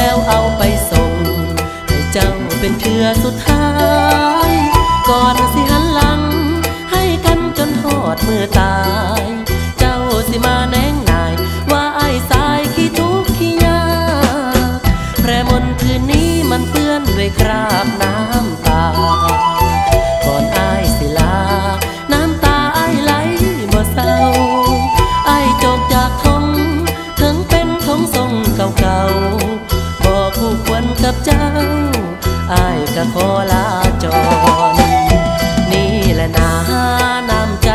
แล้วเอาไปส่งให้เจ้าเป็นเทื่อสุดท้ายก่อนสิหันหลังให้กันจนหอดมือตายเจ้าสิมาแนงนายว่าอ้ายสายขี้ทุกข์ขี้ยากแพร่มนคืนนี้มันเปื้อนด้วยคราบน้ำตาก่อนอ้ายสิลาน้ำตาอ้ายไหลบ่เศร้าอ้ายจบจากทงถึงเป็นทงทรงเก่าๆบ่คู่ควรกับเจ้าอ้ายก็ขอลาจรนี่แหละนาน้ำใจ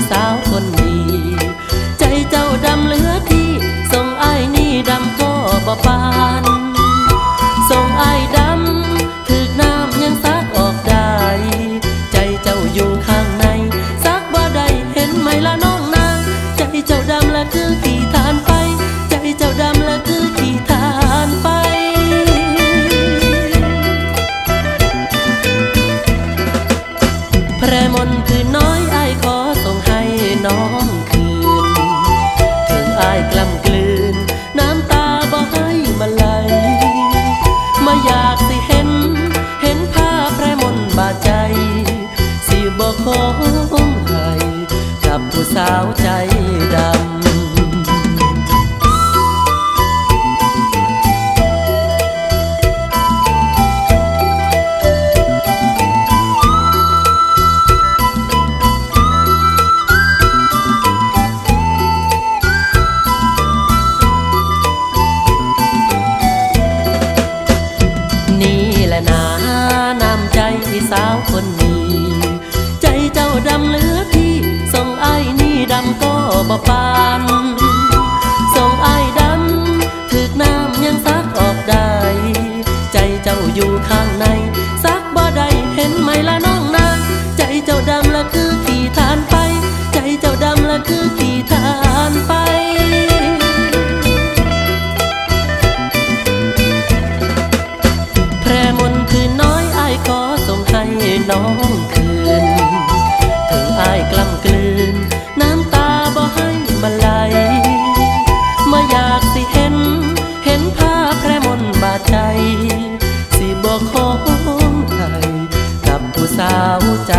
สาวคนดีใจเจ้าดำเหลือที่ส่งอ้ายนี่ดำก็บ่ปานส่งอ้ายดำถึกน้ำยังซักออกได้ใจเจ้าอยู่ข้างในซักบ่ได้เห็นไหมละน้องนางใจเจ้าดำละคือขี้ทานไปใจเจ้าดำละคือขี้ทานไปแพร่มนคืนน้อยอ้ายขอส่งให้น้องคืนถึงอ้ายกล้ำกลืนน้ำตาบ่ให้มาไหลมาอยากสิเห็นภาพแพร่มนบาดใจสิบ่ขอให้กับผู้สาวใจดำน้ำใจสาวคนนี้ใจเจ้าดำเหลือที่ส่งอ้ายนี่ดำก็บ่ปานส่งอ้ายดำถึกน้ำยังซักออกได้ใจเจ้าอยู่ข้างในซักบ่ได้เห็นไหมละน้องนางใจเจ้าดำละคือขี้ทานไปใจเจ้าดำละคือขี้ทานไปแพร่มนคืนน้อยอ้ายขอส่งให้น้องคืนถึงอ้ายกล้ำกลืนน้ำตาบ่ให้มาไหลมาอยากสิเห็นภาพแพร่มนบาดใจสิบ่ขอให้กับผู้สาวใจ